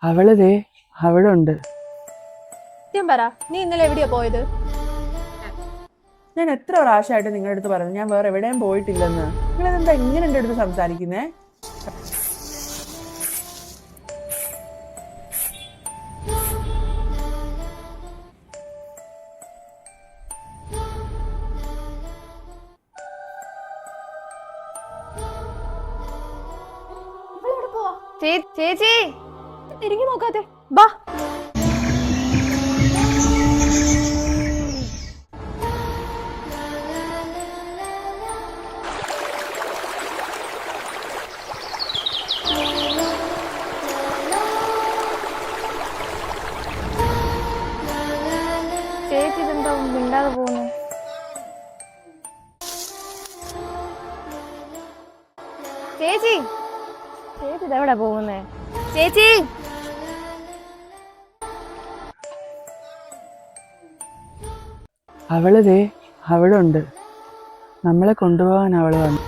അവള് ദേ അവിടെ ഉണ്ട്. സത്യം പറ, നീ ഇന്നലെ എവിടെയാ പോയത്? ഞാൻ എത്ര പ്രാവശ്യമായിട്ട് നിങ്ങളുടെ അടുത്ത് പറഞ്ഞു ഞാൻ വേറെ എവിടെയും പോയിട്ടില്ലെന്ന്. നിങ്ങളെന്താ ഇങ്ങനെ എൻ്റെ അടുത്ത് സംസാരിക്കുന്നേ? ചേച്ചി തിരിഞ്ഞു നോക്കാതെ ബാ. ചേച്ചി ഇതെന്താ മിണ്ടാതെ പോകുന്നു? ചേച്ചി ചേച്ചി ഇതെവിടെ പോകുന്നേ? ചേച്ചി അവള് ദേ അവിടെ ഉണ്ട്. നമ്മളെ കൊണ്ടുപോകാൻ അവള് വന്നു.